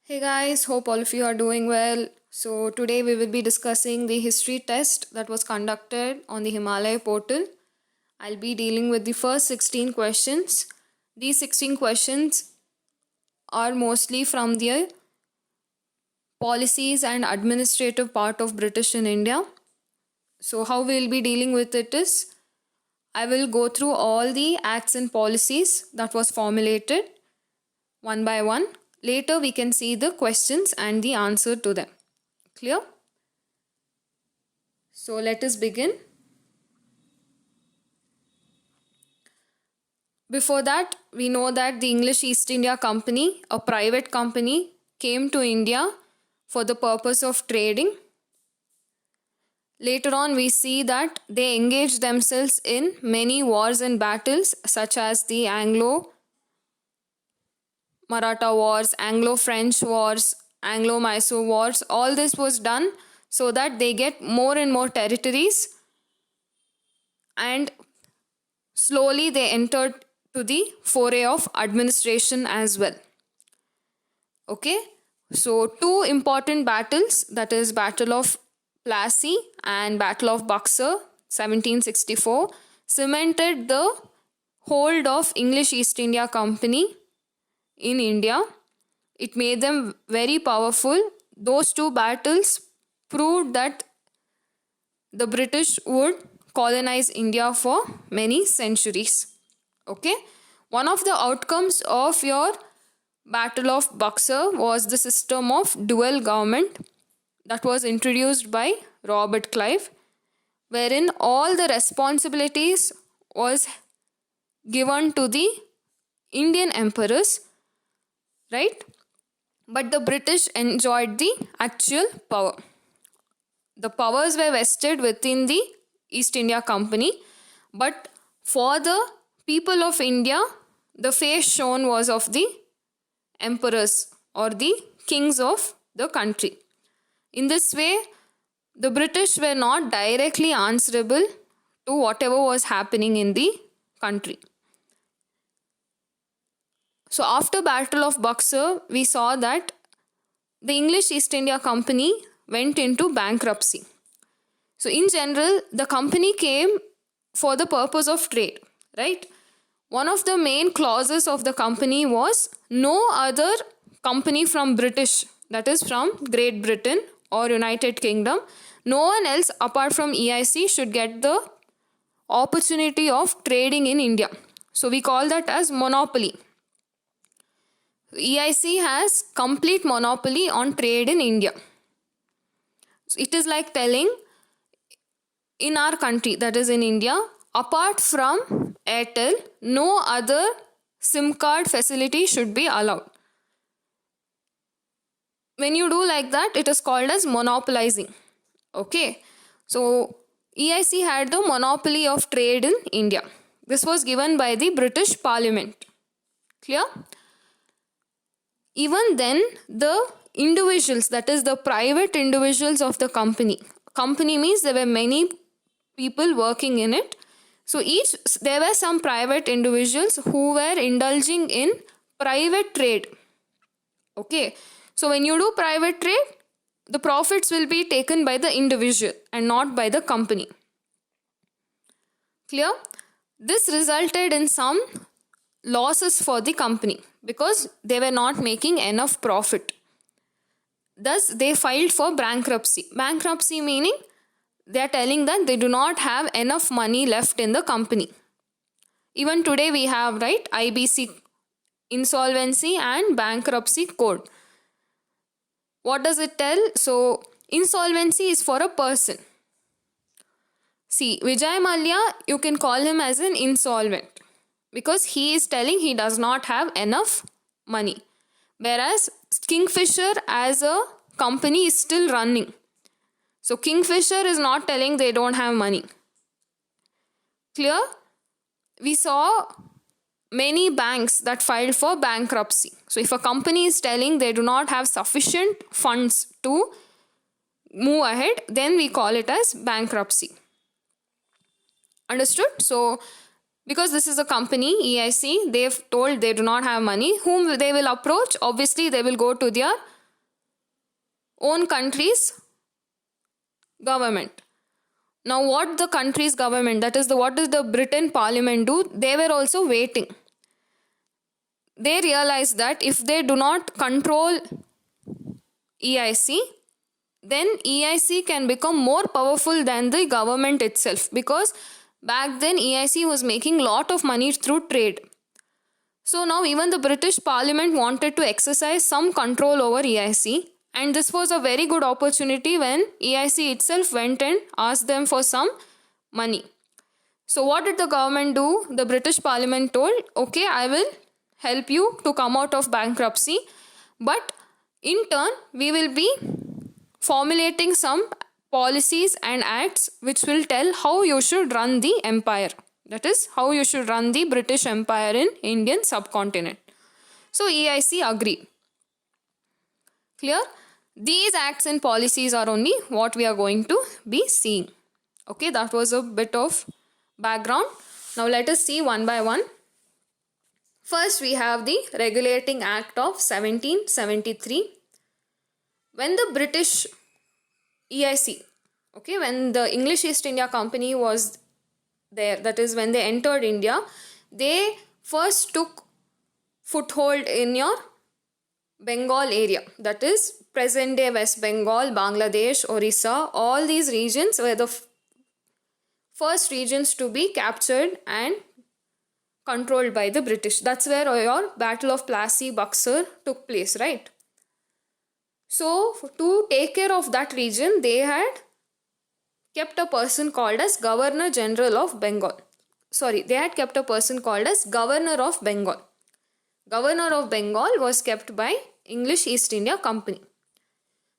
Hey guys, hope all of you are doing well. So, today we will be discussing the history test that was conducted on the Himalaya portal. I'll be dealing with the first 16 questions. These 16 questions are mostly from the policies and administrative part of British in India. So, how we'll be dealing with it is I will go through all the acts and policies that was formulated one by one. Later, we can see the questions and the answer to them. Clear? So, let us begin. Before that, we know that the English East India Company, a private company, came to India for the purpose of trading. Later on, we see that they engaged themselves in many wars and battles, such as the Anglo Maratha Wars, Anglo French Wars, Anglo Mysore Wars. All this was done so that they get more and more territories, and slowly they entered to the foray of administration as well. Okay, so two important battles, that is Battle of Plassey and Battle of Buxar 1764, cemented the hold of English East India Company in India. It made them very powerful. Those two battles proved that the British would colonize India for many centuries. Okay, one of the outcomes of your Battle of Buxar was the system of dual government that was introduced by Robert Clive, wherein all the responsibilities was given to the Indian emperors, right? But the British enjoyed the actual power. The powers were vested within the East India Company, but for the people of India, the face shown was of the emperors or the kings of the country. In this way, the British were not directly answerable to whatever was happening in the country. So after Battle of Buxar, we saw that the English East India Company went into bankruptcy. So in general, the company came for the purpose of trade, right? One of the main clauses of the company was no other company from British, that is from Great Britain or United Kingdom, no one else apart from EIC should get the opportunity of trading in India. So we call that as monopoly. EIC has complete monopoly on trade in India. So it is like telling in our country, that is in India, apart from Airtel, no other SIM card facility should be allowed. When you do like that, it is called as monopolizing. Okay, so EIC had the monopoly of trade in India. This was given by the British Parliament. Clear? Even then, the individuals, that is the private individuals of the company means there were many people working in it. So there were some private individuals who were indulging in private trade. Okay, so when you do private trade, the profits will be taken by the individual and not by the company. Clear? This resulted in some losses for the company because they were not making enough profit. Thus, they filed for bankruptcy. Bankruptcy meaning they are telling that they do not have enough money left in the company. Even today we have, right, IBC, Insolvency and Bankruptcy Code. What does it tell? So, insolvency is for a person. See, Vijay Mallya, you can call him as an insolvent because he is telling he does not have enough money. Whereas Kingfisher as a company is still running. So Kingfisher is not telling they don't have money. Clear? We saw many banks that filed for bankruptcy. So if a company is telling they do not have sufficient funds to move ahead, then we call it as bankruptcy. Understood? So because this is a company, EIC, they've told they do not have money. Whom they will approach? Obviously, they will go to their own country's government. Now what the country's government, that is what does the Britain Parliament do? They were also waiting. They realized that if they do not control EIC, then EIC can become more powerful than the government itself, because back then EIC was making lot of money through trade. So now even the British Parliament wanted to exercise some control over EIC, and this was a very good opportunity when EIC itself went and asked them for some money. So what did the government do? The British Parliament told, okay, I will help you to come out of bankruptcy, but in turn we will be formulating some policies and acts which will tell how you should run the empire. That is, how you should run the British Empire in Indian subcontinent. So EIC agreed. Clear? These acts and policies are only what we are going to be seeing. Okay, that was a bit of background. Now let us see one by one. First, we have the Regulating Act of 1773. When the British EIC, okay, when the English East India Company was there, that is when they entered India, they first took foothold in your Bengal area, that is present day West Bengal, Bangladesh, Orissa. All these regions were the first regions to be captured and controlled by the British. That's where your Battle of Plassey, Buxar took place, right? So to take care of that region, they had kept a person called as Governor General of Bengal. They had kept a person called as Governor of Bengal. Governor of Bengal was kept by English East India Company.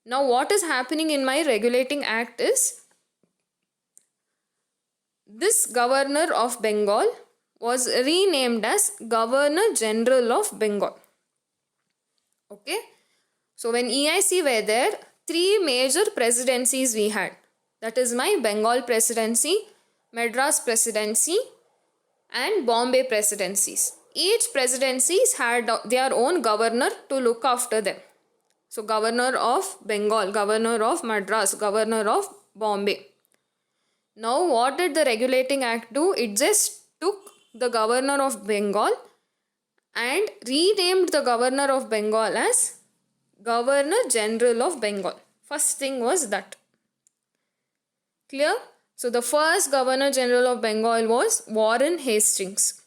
Now what is happening in my Regulating Act is, this Governor of Bengal was renamed as Governor General of Bengal. Okay. So when EIC were there, 3 major presidencies we had. That is my Bengal Presidency, Madras Presidency and Bombay Presidencies. Each presidencies had their own governor to look after them. So Governor of Bengal, Governor of Madras, Governor of Bombay. Now what did the Regulating Act do? It just took the Governor of Bengal and renamed the Governor of Bengal as Governor General of Bengal. First thing was that. Clear? So the first Governor General of Bengal was Warren Hastings.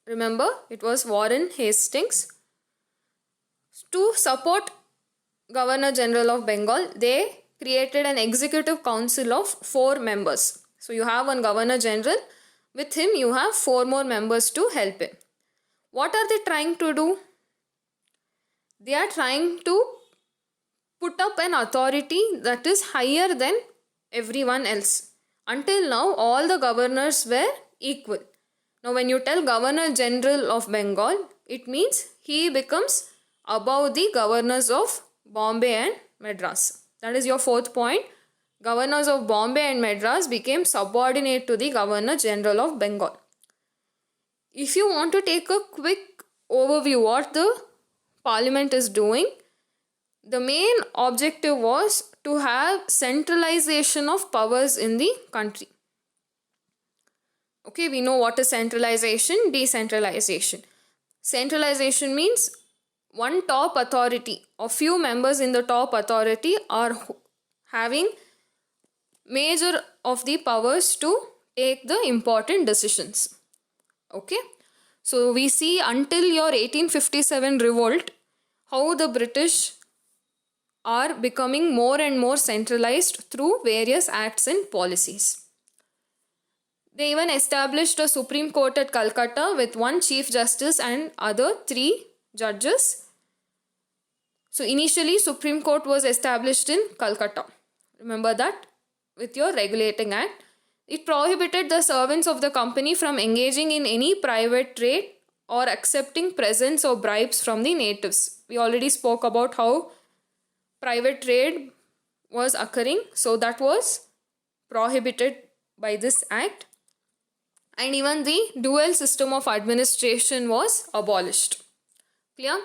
Remember, it was Warren Hastings. To support Governor General of Bengal, they created an executive council of 4 members. So you have one Governor General. With him, you have 4 more members to help him. What are they trying to do? They are trying to put up an authority that is higher than everyone else. Until now, all the governors were equal. Now, when you tell Governor General of Bengal, it means he becomes above the governors of Bombay and Madras. That is your 4th point. Governors of Bombay and Madras became subordinate to the Governor General of Bengal. If you want to take a quick overview what the Parliament is doing, the main objective was to have centralization of powers in the country. Okay, we know what is centralization, decentralization. Centralization means one top authority or few members in the top authority are having major of the powers to take the important decisions. Okay, so we see until your 1857 revolt how the British are becoming more and more centralized through various acts and policies. They even established a Supreme Court at Calcutta with 1 Chief Justice and other 3 judges. So initially Supreme Court was established in Calcutta. Remember that with your Regulating Act. It prohibited the servants of the company from engaging in any private trade or accepting presents or bribes from the natives. We already spoke about how private trade was occurring. So that was prohibited by this act. And even the dual system of administration was abolished. Clear?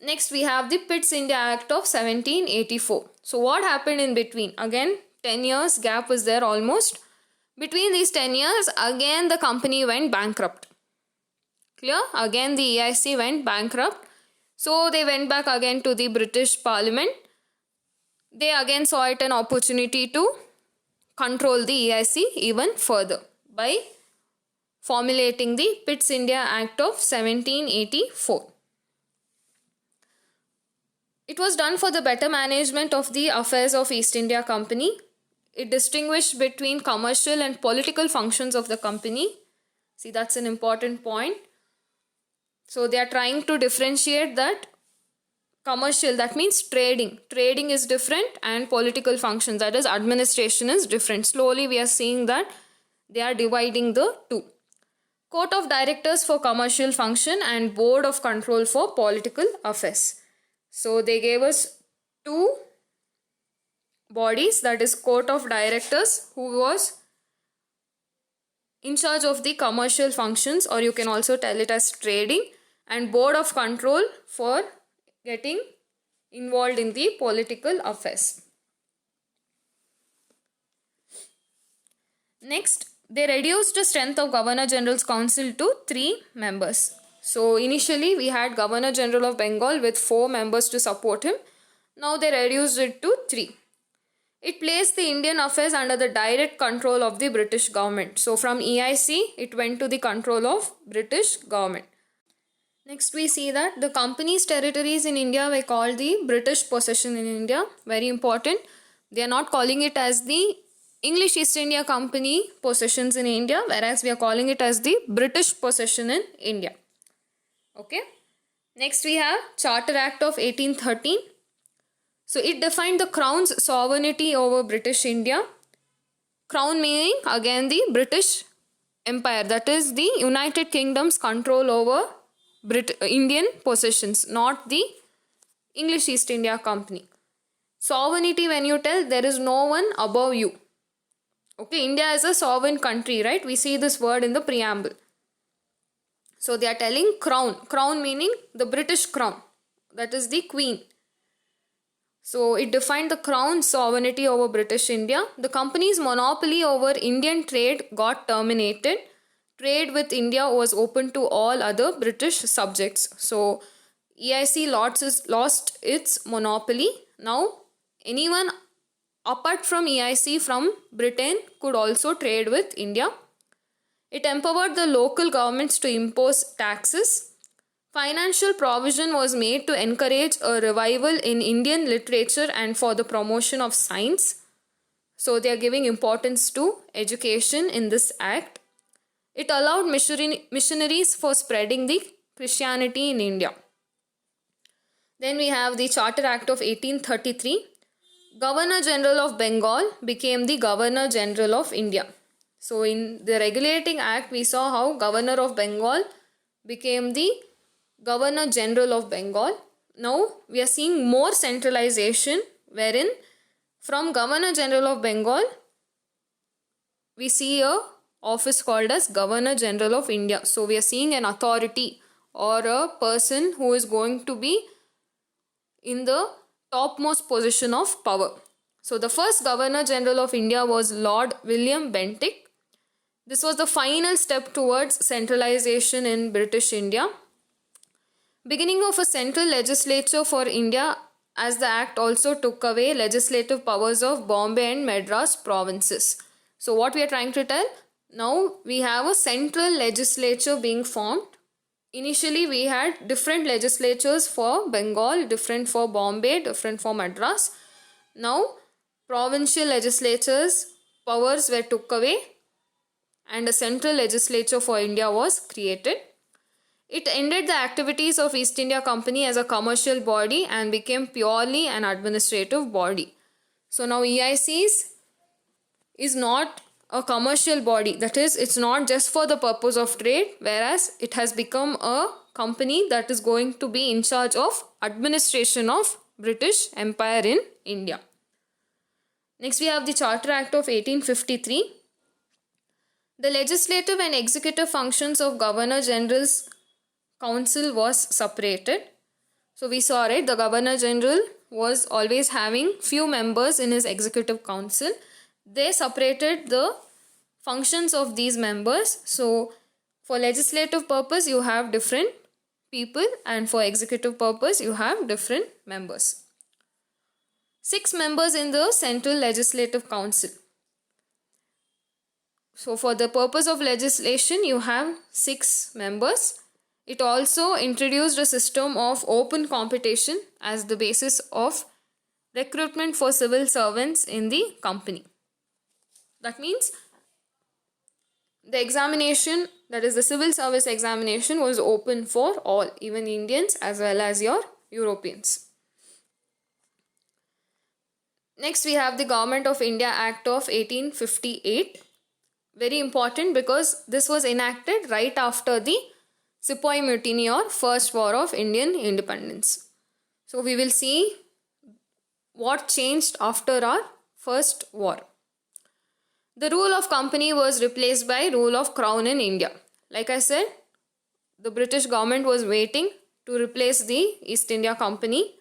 Next, we have the Pitt's India Act of 1784. So, what happened in between? Again, 10 years gap was there almost. Between these 10 years, again the company went bankrupt. Clear? Again, the EIC went bankrupt. So, they went back again to the British Parliament. They again saw it an opportunity to control the EIC even further by formulating the Pitt's India Act of 1784. It was done for the better management of the affairs of East India Company. It distinguished between commercial and political functions of the company. See, that's an important point. So they are trying to differentiate that commercial, that means trading. Trading is different, and political functions, that is administration, is different. Slowly we are seeing that they are dividing the two. Court of Directors for commercial function and Board of Control for political affairs. So they gave us two bodies, that is Court of Directors, who was in charge of the commercial functions, or you can also tell it as trading, and Board of Control for getting involved in the political affairs. Next, they reduced the strength of Governor General's Council to 3 members. So initially we had Governor General of Bengal with 4 members to support him. Now they reduced it to 3. It placed the Indian affairs under the direct control of the British government. So from EIC, it went to the control of British government. Next, we see that the company's territories in India were called the British possession in India. Very important. They are not calling it as the English East India Company possessions in India, whereas we are calling it as the British possession in India. Okay. Next, we have Charter Act of 1813. So it defined the Crown's sovereignty over British India. Crown meaning again the British Empire, that is the United Kingdom's control over Indian possessions, not the English East India Company. Sovereignty, when you tell, there is no one above you. Okay, India is a sovereign country, right? We see this word in the preamble. So they are telling crown. Crown meaning the British crown, that is the Queen. So it defined the Crown's sovereignty over British India. The company's monopoly over Indian trade got terminated. Trade with India was open to all other British subjects. So EIC lost its monopoly. Now anyone apart from EIC from Britain could also trade with India. It empowered the local governments to impose taxes. Financial provision was made to encourage a revival in Indian literature and for the promotion of science. So they are giving importance to education in this act. It allowed missionaries for spreading the Christianity in India. Then we have the Charter Act of 1833. Governor General of Bengal became the Governor General of India. So in the regulating act, we saw how Governor of Bengal became the Governor General of Bengal. Now we are seeing more centralization, wherein from Governor General of Bengal, we see a office called as Governor General of India. So we are seeing an authority or a person who is going to be in the topmost position of power. So the first Governor General of India was Lord William Bentinck. This was the final step towards centralization in British India. Beginning of a central legislature for India, as the act also took away legislative powers of Bombay and Madras provinces. So what we are trying to tell? Now we have a central legislature being formed. Initially we had different legislatures for Bengal, different for Bombay, different for Madras. Now provincial legislatures powers were took away and a central legislature for India was created. It ended the activities of East India Company as a commercial body and became purely an administrative body. So now EICs is not a commercial body, that is, it's not just for the purpose of trade, whereas it has become a company that is going to be in charge of administration of British Empire in India. Next we have the Charter Act of 1853. The legislative and executive functions of Governor General's Council was separated. So we saw, right, the Governor General was always having few members in his executive council. They separated the functions of these members. So for legislative purpose you have different people, and for executive purpose you have different members. 6 members in the Central Legislative Council. So for the purpose of legislation you have 6 members. It also introduced a system of open competition as the basis of recruitment for civil servants in the company. That means the examination, that is the civil service examination, was open for all, even Indians as well as your Europeans. Next we have the Government of India Act of 1858. Very important because this was enacted right after the Sepoy Mutiny or First War of Indian Independence. So we will see what changed after our first war. The rule of company was replaced by rule of crown in India. Like I said, the British government was waiting to replace the East India Company.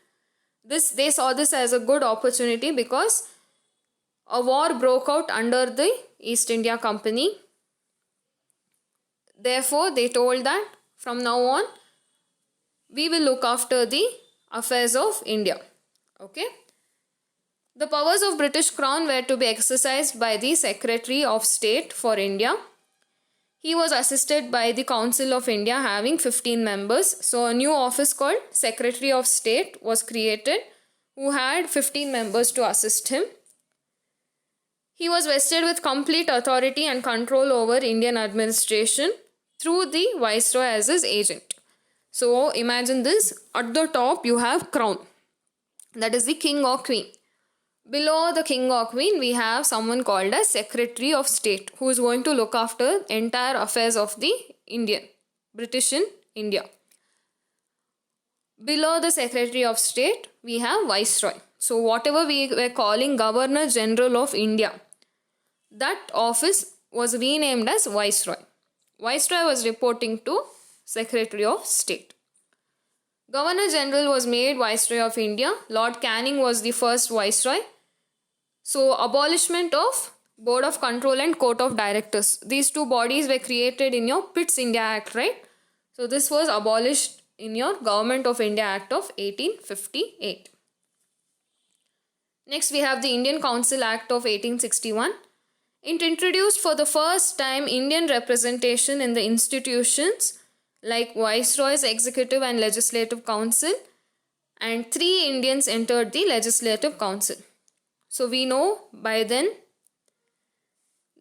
They saw this as a good opportunity because a war broke out under the East India Company. Therefore, they told that from now on, we will look after the affairs of India. Okay. The powers of British Crown were to be exercised by the Secretary of State for India. He was assisted by the Council of India having 15 members. So a new office called Secretary of State was created, who had 15 members to assist him. He was vested with complete authority and control over Indian administration through the Viceroy as his agent. So imagine this, at the top you have crown, that is the king or queen. Below the king or queen we have someone called as Secretary of State, who is going to look after entire affairs of the British in India. Below the Secretary of State we have Viceroy. So whatever we were calling Governor General of India, that office was renamed as Viceroy. Viceroy was reporting to Secretary of State. Governor General was made Viceroy of India. Lord Canning was the first Viceroy. So abolishment of Board of Control and Court of Directors. These two bodies were created in your Pitt's India Act, right? So this was abolished in your Government of India Act of 1858. Next we have the Indian Council Act of 1861. It introduced for the first time Indian representation in the institutions like Viceroy's Executive and Legislative Council, and 3 Indians entered the Legislative Council. So we know by then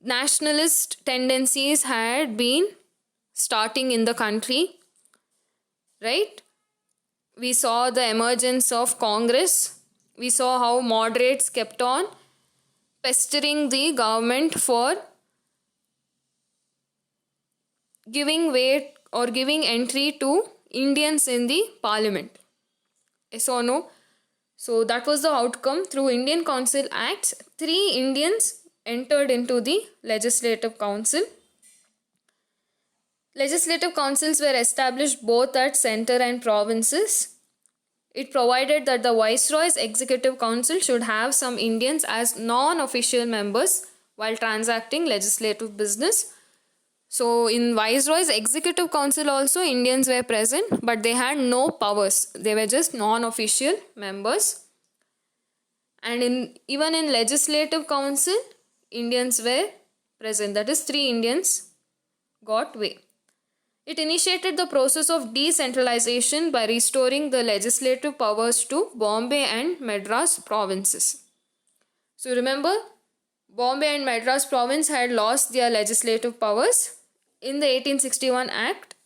nationalist tendencies had been starting in the country, right? We saw the emergence of Congress. We saw how moderates kept on pestering the government for giving way or giving entry to Indians in the parliament. Yes or no? So that was the outcome. Through Indian Council Acts, 3 Indians entered into the Legislative Council. Legislative councils were established both at center and provinces. It provided that the Viceroy's Executive Council should have some Indians as non-official members while transacting legislative business. So in Viceroy's Executive Council also Indians were present, but they had no powers. They were just non-official members. And even in Legislative Council, Indians were present. That is 3 Indians got way. It initiated the process of decentralization by restoring the legislative powers to Bombay and Madras provinces. So remember, Bombay and Madras province had lost their legislative powers. In the 1861 Act,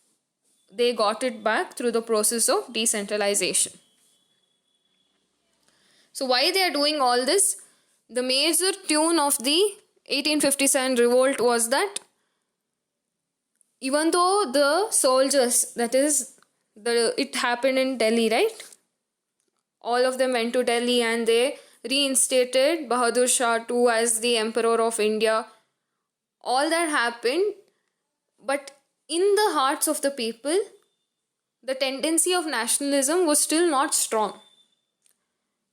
they got it back through the process of decentralization. So why they are doing all this? The major tune of the 1857 revolt was that even though the soldiers, that is, it happened in Delhi, right? All of them went to Delhi and they reinstated Bahadur Shah II as the Emperor of India. All that happened, but in the hearts of the people, the tendency of nationalism was still not strong.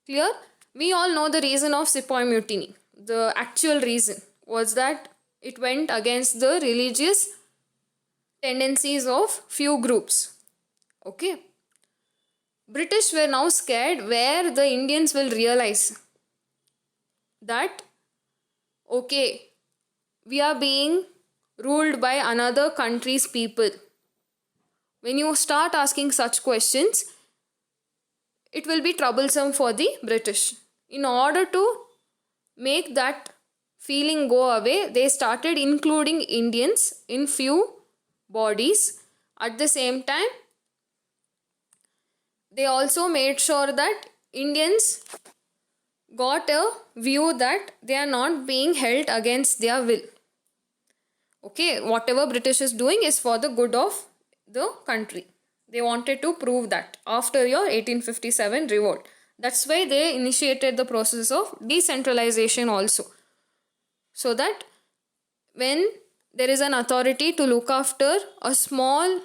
Clear? We all know the reason of Sepoy Mutiny. The actual reason was that it went against the religious tendencies of few groups. Okay. British were now scared where the Indians will realize that, okay, we are being ruled by another country's people. When you start asking such questions, it will be troublesome for the British. In order to make that feeling go away, they started including Indians in few bodies. At the same time, they also made sure that Indians got a view that they are not being held against their will. Okay, whatever British is doing is for the good of the country. They wanted to prove that after your 1857 revolt. That's why they initiated the process of decentralization also. So that when there is an authority to look after a small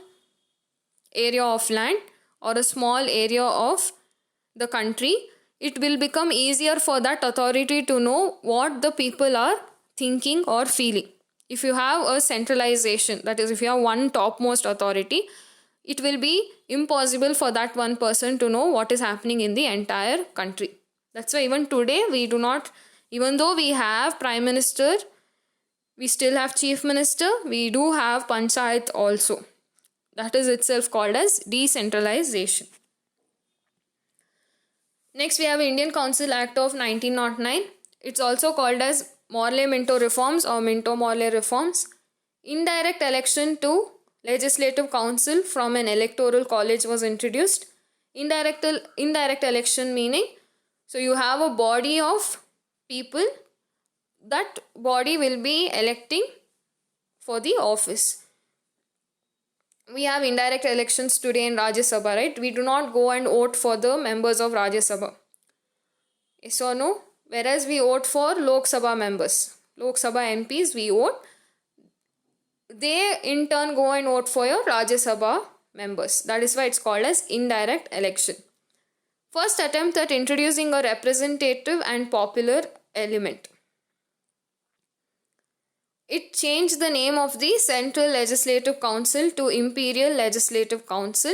area of land or a small area of the country, it will become easier for that authority to know what the people are thinking or feeling. If you have a centralization, that is, if you have one topmost authority, it will be impossible for that one person to know what is happening in the entire country. That's why even today we do not, even though we have Prime Minister, we still have Chief Minister, we do have Panchayat also. That is itself called as decentralization. Next we have Indian Council Act of 1909. It's also called as Morley-Minto reforms or Minto-Morley reforms. Indirect election to Legislative Council from an electoral college was introduced. Indirect election meaning, so you have a body of people, that body will be electing for the office. We have indirect elections today in Rajya Sabha, right? We do not go and vote for the members of Rajya Sabha. Yes or no? Whereas we vote for Lok Sabha members. Lok Sabha MPs we vote. They in turn go and vote for your Rajya Sabha members. That is why it's called as indirect election. First attempt at introducing a representative and popular element. It changed the name of the Central Legislative Council to Imperial Legislative Council.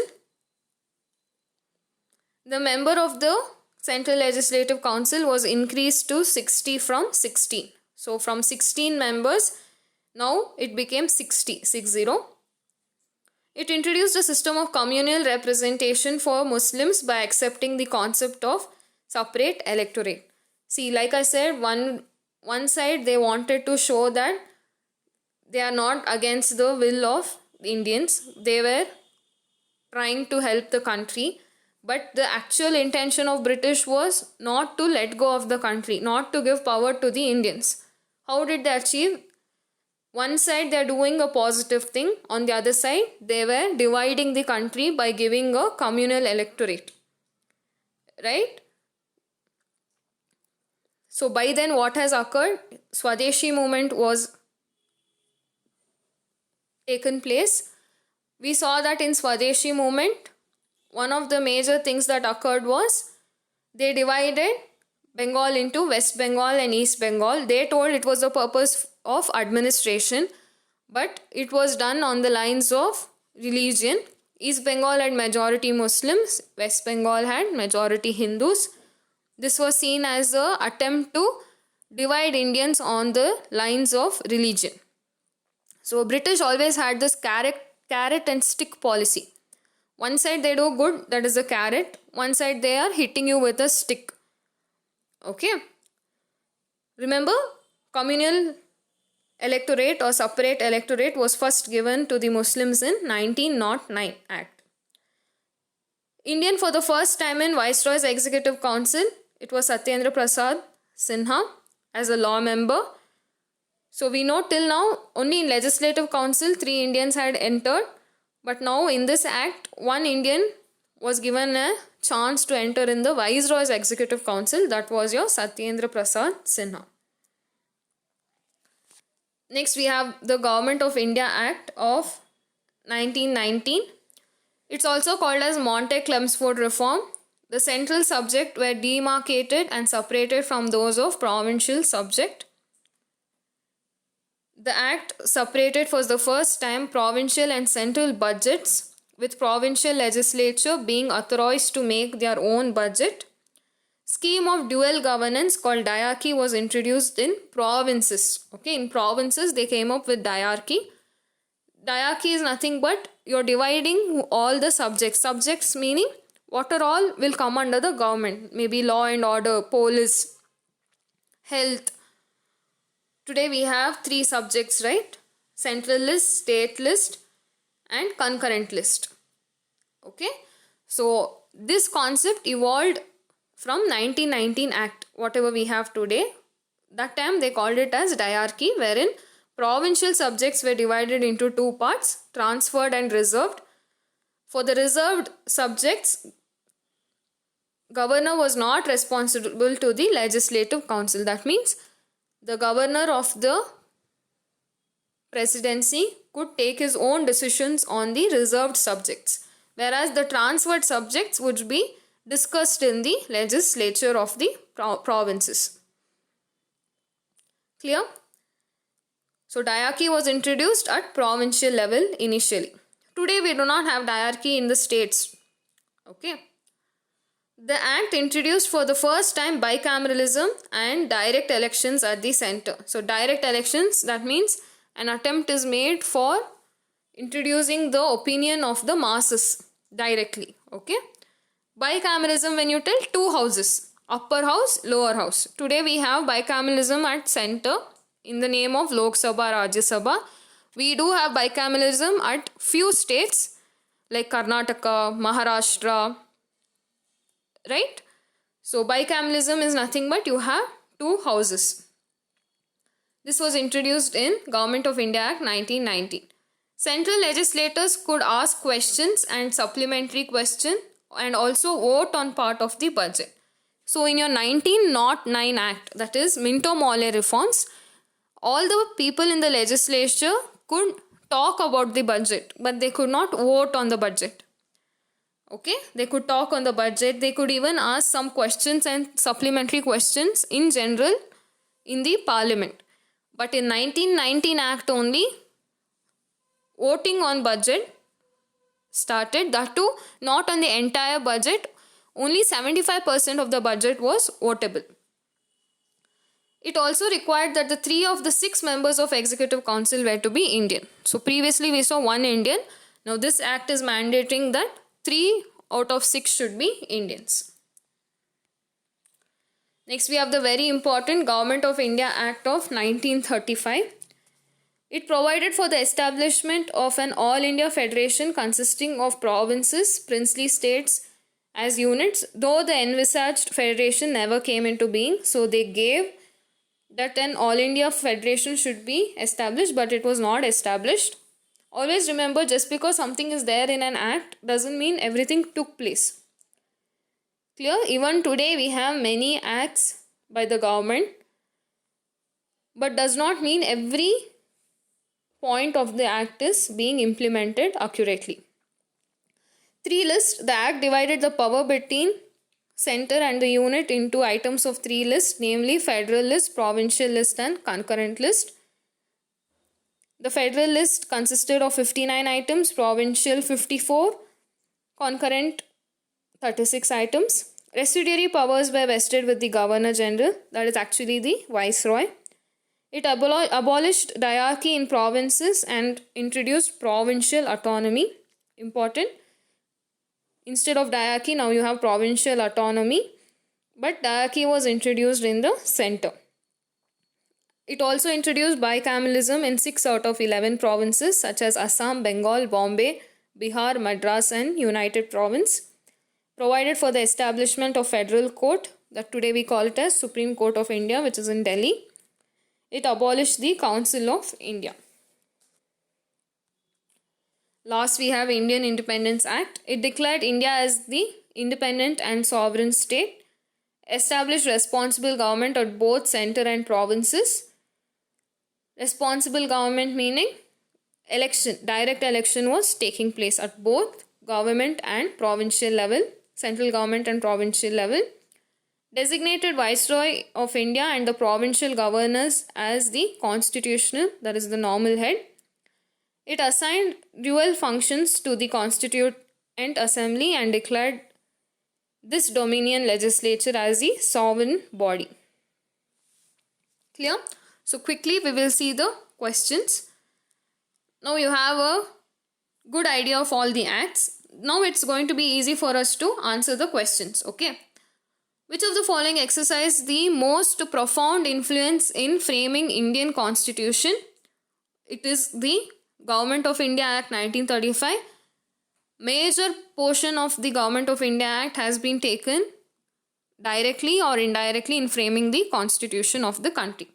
The member of the Central Legislative Council was increased to 60 from 16. So from 16 members, now it became 60. It introduced a system of communal representation for Muslims by accepting the concept of separate electorate. See, like I said, one side they wanted to show that they are not against the will of Indians. They were trying to help the country. But the actual intention of British was not to let go of the country, not to give power to the Indians. How did they achieve? One side they are doing a positive thing. On the other side, they were dividing the country by giving a communal electorate. Right? So by then what has occurred? Swadeshi movement was taken place. We saw that in Swadeshi movement, one of the major things that occurred was they divided Bengal into West Bengal and East Bengal. They told it was the purpose of administration, but it was done on the lines of religion. East Bengal had majority Muslims, West Bengal had majority Hindus. This was seen as an attempt to divide Indians on the lines of religion. So British always had this carrot and stick policy. One side they do good, that is a carrot. One side they are hitting you with a stick. Okay. Remember, communal electorate or separate electorate was first given to the Muslims in 1909 Act. Indian for the first time in Viceroy's Executive Council, it was Satyendra Prasad Sinha as a law member. So we know till now only in Legislative Council 3 Indians had entered. But now in this act, 1 Indian was given a chance to enter in the Viceroy's Executive Council. That was your Satyendra Prasad Sinha. Next we have the Government of India Act of 1919. It's also called as Monte-Chelmsford Reform. The central subject were demarcated and separated from those of provincial subject. The act separated for the first time provincial and central budgets, with provincial legislature being authorized to make their own budget. Scheme of dual governance called diarchy was introduced in provinces. Okay, in provinces they came up with diarchy. Diarchy is nothing but you're dividing all the subjects. Subjects meaning what are all will come under the government. Maybe law and order, police, health. Today we have 3 subjects, right? Central list, state list and concurrent list. Okay. So this concept evolved from 1919 Act, whatever we have today. That time they called it as diarchy, wherein provincial subjects were divided into 2 parts, transferred and reserved. For the reserved subjects, governor was not responsible to the legislative council. That means the governor of the presidency could take his own decisions on the reserved subjects, whereas the transferred subjects would be discussed in the legislature of the provinces. Clear? So diarchy was introduced at provincial level initially. Today we do not have diarchy in the states. Okay. The act introduced for the first time bicameralism and direct elections at the center. So direct elections, that means an attempt is made for introducing the opinion of the masses directly. Okay. Bicameralism, when you tell 2 houses, upper house, lower house. Today we have bicameralism at center in the name of Lok Sabha, Rajya Sabha. We do have bicameralism at few states like Karnataka, Maharashtra, right? So bicameralism is nothing but you have 2 houses. This was introduced in Government of India Act 1919. Central legislators could ask questions and supplementary question and also vote on part of the budget. So in your 1909 Act, that is Minto-Morley reforms, all the people in the legislature could talk about the budget, but they could not vote on the budget. Okay, they could talk on the budget. They could even ask some questions and supplementary questions in general in the parliament. But in 1919 Act only, voting on budget started. That too, not on the entire budget. Only 75% of the budget was votable. It also required that the 3 of the 6 members of Executive Council were to be Indian. So previously we saw 1 Indian. Now this act is mandating that 3 out of 6 should be Indians. Next we have the very important Government of India Act of 1935. It provided for the establishment of an All India Federation consisting of provinces, princely states as units, though the envisaged federation never came into being. So they gave that an All India Federation should be established, but it was not established. Always remember, just because something is there in an act doesn't mean everything took place. Clear? Even today we have many acts by the government, but does not mean every point of the act is being implemented accurately. 3 list. The act divided the power between center and the unit into items of 3 lists, namely federal list, provincial list and concurrent list. The federal list consisted of 59 items, provincial 54, concurrent 36 items. Residuary powers were vested with the Governor General, that is actually the Viceroy. It abolished diarchy in provinces and introduced provincial autonomy. Important. Instead of diarchy, now you have provincial autonomy, but diarchy was introduced in the center. It also introduced bicameralism in 6 out of 11 provinces such as Assam, Bengal, Bombay, Bihar, Madras and United Province. Provided for the establishment of federal court, that today we call it as Supreme Court of India, which is in Delhi. It abolished the Council of India. Last we have Indian Independence Act. It declared India as the independent and sovereign state, established responsible government at both center and provinces. Responsible government meaning election, direct election was taking place at both government and provincial level, central government and provincial level, designated Viceroy of India and the provincial governors as the constitutional, that is the normal head. It assigned dual functions to the Constituent Assembly and declared this Dominion legislature as the sovereign body. Clear? So quickly we will see the questions. Now you have a good idea of all the acts. Now it's going to be easy for us to answer the questions. Okay. Which of the following exercised the most profound influence in framing Indian Constitution? It is the Government of India Act 1935. Major portion of the Government of India Act has been taken directly or indirectly in framing the constitution of the country.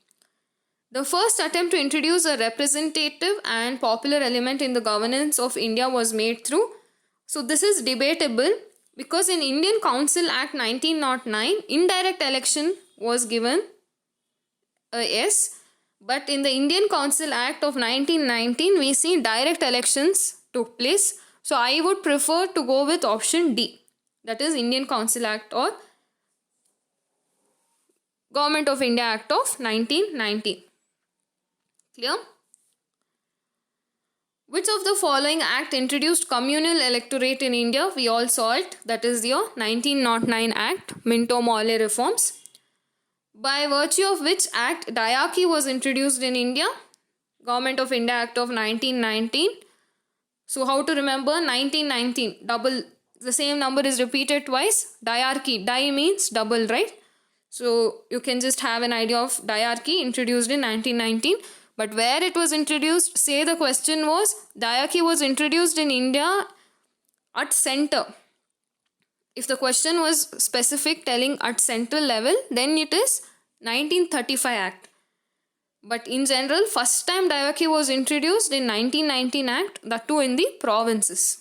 The first attempt to introduce a representative and popular element in the governance of India was made through. So this is debatable because in Indian Council Act 1909, indirect election was given a yes. But in the Indian Council Act of 1919, we see direct elections took place. So I would prefer to go with option D. That is Indian Council Act or Government of India Act of 1919. Clear? Which of the following act introduced communal electorate in India? We all saw it. That is your 1909 Act, Minto-Morley reforms. By virtue of which act diarchy was introduced in India? Government of India Act of 1919. So how to remember 1919? Double, the same number is repeated twice. Diarchy, di means double, right? So you can just have an idea of diarchy introduced in 1919. But where it was introduced, say the question was, diarchy was introduced in India at center. If the question was specific telling at central level, then it is 1935 Act. But in general, first time diarchy was introduced in 1919 Act, that too in the provinces.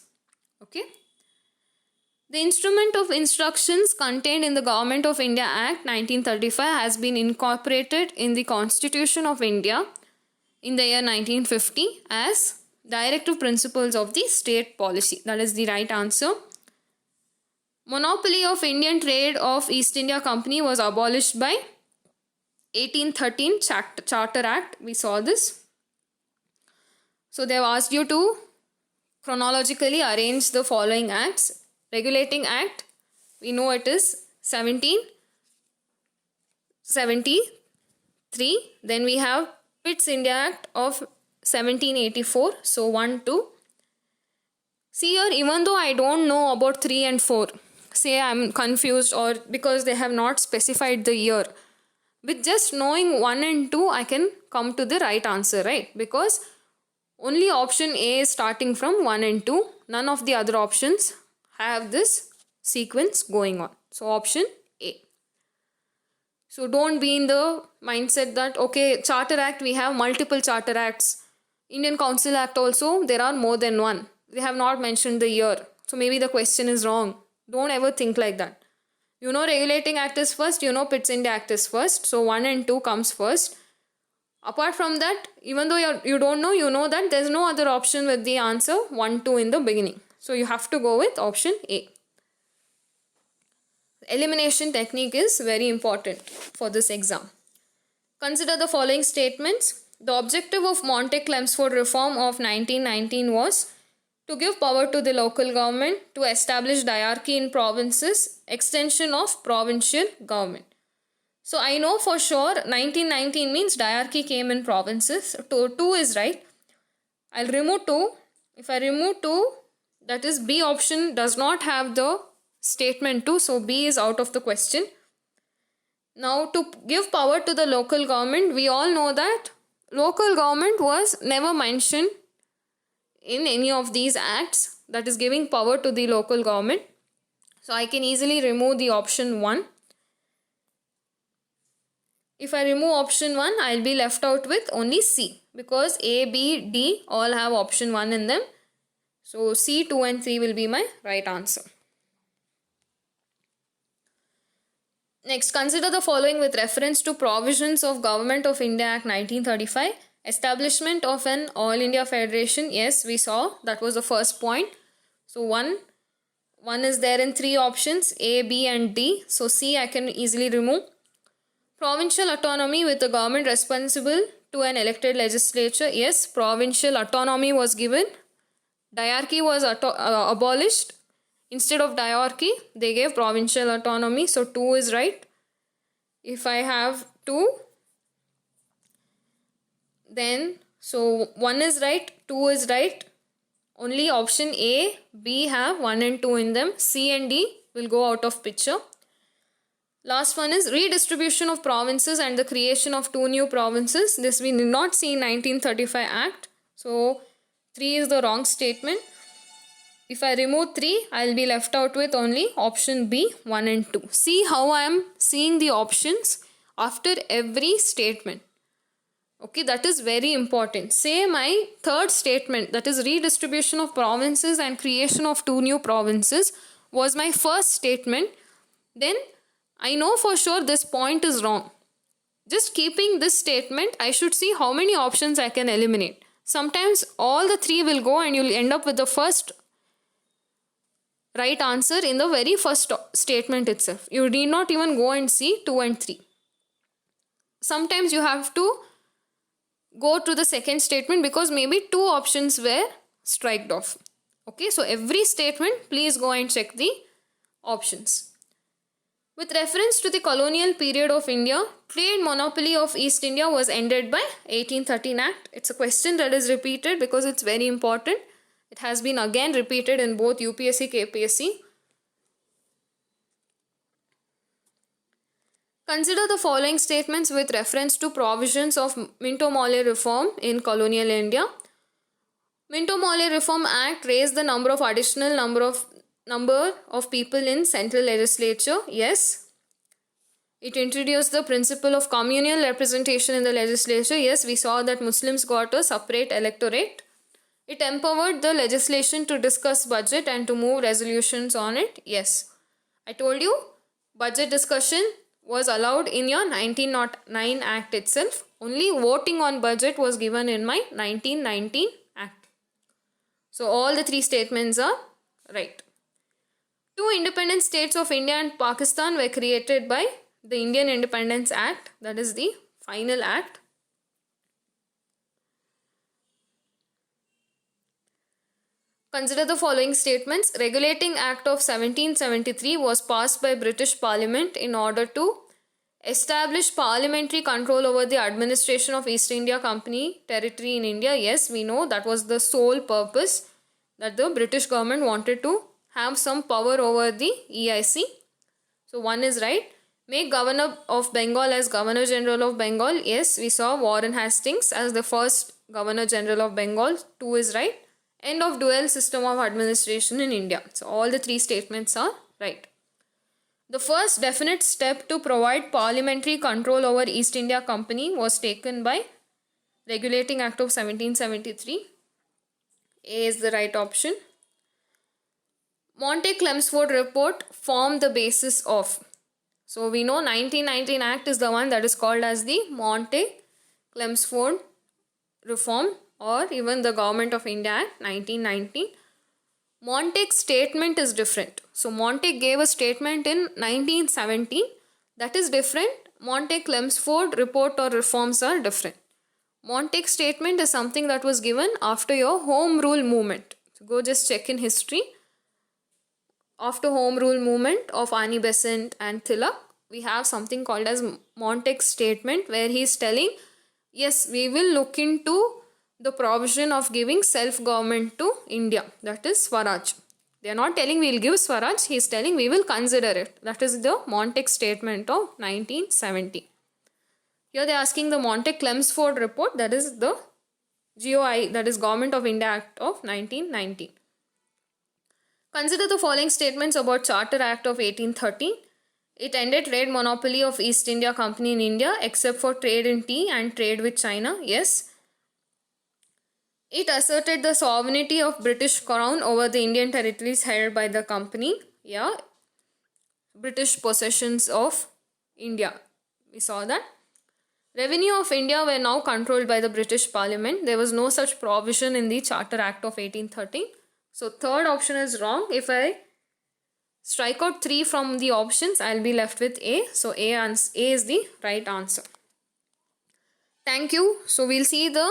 Okay. The instrument of instructions contained in the Government of India Act 1935 has been incorporated in the Constitution of India in the year 1950 as directive principles of the state policy. That is the right answer. Monopoly of Indian trade of East India Company was abolished by 1813 Charter Act. We saw this. So they have asked you to chronologically arrange the following acts. Regulating Act, we know it is 1773. Then we have Pitt's India Act of 1784. So 1, 2. See here, even though I don't know about 3 and 4, say I'm confused or because they have not specified the year, with just knowing 1 and 2, I can come to the right answer, right? Because only option A is starting from 1 and 2. None of the other options have this sequence going on. So option A. So don't be in the mindset that, okay, Charter Act, we have multiple Charter Acts. Indian Council Act also, there are more than one. They have not mentioned the year. So maybe the question is wrong. Don't ever think like that. You know Regulating Act is first, you know Pitt's India Act is first. So 1 and 2 comes first. Apart from that, even though you don't know, you know that there's no other option with the answer 1, 2 in the beginning. So you have to go with option A. Elimination technique is very important for this exam. Consider the following statements. The objective of Montague-Chelmsford reform of 1919 was to give power to the local government, to establish diarchy in provinces, extension of provincial government. So I know for sure 1919 means diarchy came in provinces. 2 is right. I'll remove 2. If I remove 2, that is B option does not have the statement 2. So B is out of the question. Now to give power to the local government, we all know that local government was never mentioned in any of these acts, that is giving power to the local government. So I can easily remove the option 1. If I remove option 1, I'll be left out with only C, because A, B, D all have option 1 in them. So C, 2 and 3 will be my right answer. Next, consider the following with reference to provisions of Government of India Act 1935. Establishment of an All India Federation. Yes, we saw. That was the first point. So one is there in three options, A, B and D. So C I can easily remove. Provincial autonomy with the government responsible to an elected legislature. Yes, provincial autonomy was given. Diarchy was abolished. Instead of diarchy, they gave provincial autonomy. So 2 is right. If I have 2, then so 1 is right, 2 is right. Only option A, B have 1 and 2 in them. C and D will go out of picture. Last one is redistribution of provinces and the creation of 2 new provinces. This we did not see in 1935 Act. So 3 is the wrong statement. If I remove 3, I will be left out with only option B, 1 and 2. See how I am seeing the options after every statement. Okay, that is very important. Say my third statement, that is redistribution of provinces and creation of 2 new provinces, was my first statement. Then I know for sure this point is wrong. Just keeping this statement, I should see how many options I can eliminate. Sometimes all the 3 will go and you'll end up with the first right answer in the very first statement itself. You need not even go and see 2 and 3. Sometimes you have to go to the second statement because maybe 2 options were striked off. Okay, so every statement, please go and check the options. With reference to the colonial period of India, trade monopoly of East India was ended by 1813 Act. It's a question that is repeated because it's very important. It has been again repeated in both UPSC, KPSC. Consider the following statements with reference to provisions of Minto-Morley Reform in colonial India. Minto-Morley Reform Act raised the additional number of people in central legislature. Yes. It introduced the principle of communal representation in the legislature. Yes, we saw that Muslims got a separate electorate. It empowered the legislation to discuss budget and to move resolutions on it. Yes. I told you, budget discussion was allowed in your 1909 Act itself. Only voting on budget was given in my 1919 Act. So all the 3 statements are right. 2 independent states of India and Pakistan were created by the Indian Independence Act. That is the final act. Consider the following statements. Regulating Act of 1773 was passed by British Parliament in order to establish parliamentary control over the administration of East India Company territory in India. Yes, we know that was the sole purpose, that the British government wanted to have some power over the EIC. So 1 is right. Make Governor of Bengal as Governor General of Bengal. Yes, we saw Warren Hastings as the first Governor General of Bengal. 2 is right. End of dual system of administration in India. So all the 3 statements are right. The first definite step to provide parliamentary control over East India Company was taken by Regulating Act of 1773. A is the right option. Monte-Chelmsford Report formed the basis of. So we know 1919 Act is the one that is called as the Monte-Chelmsford Reform, or even the Government of India Act 1919. Monte's statement is different. So Monte gave a statement in 1917 that is different. Monte-Chelmsford report or reforms are different. Monte's statement is something that was given after your Home Rule movement. So go just check in history. After Home Rule movement of Annie Besant and Tilak, we have something called as Monte's statement, where he is telling, yes, we will look into the provision of giving self-government to India, that is Swaraj. They are not telling we will give Swaraj, he is telling we will consider it. That is the Monte statement of 1970. Here they are asking the Monte-Chelmsford report, that is the GOI, that is Government of India Act of 1990. Consider the following statements about Charter Act of 1830. It ended trade monopoly of East India Company in India except for trade in tea and trade with China. Yes. It asserted the sovereignty of British Crown over the Indian territories held by the company. Yeah. British possessions of India. We saw that. Revenue of India were now controlled by the British Parliament. There was no such provision in the Charter Act of 1830. So third option is wrong. If I strike out 3 from the options, I'll be left with A. So A is the right answer. Thank you. So we'll see the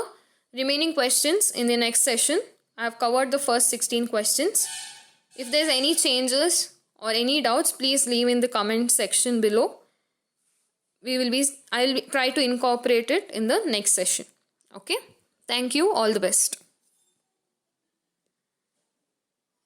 remaining questions in the next session. I've covered the first 16 questions. If there's any changes or any doubts, please leave in the comment section below. I'll try to incorporate it in the next session. Okay. Thank you. All the best.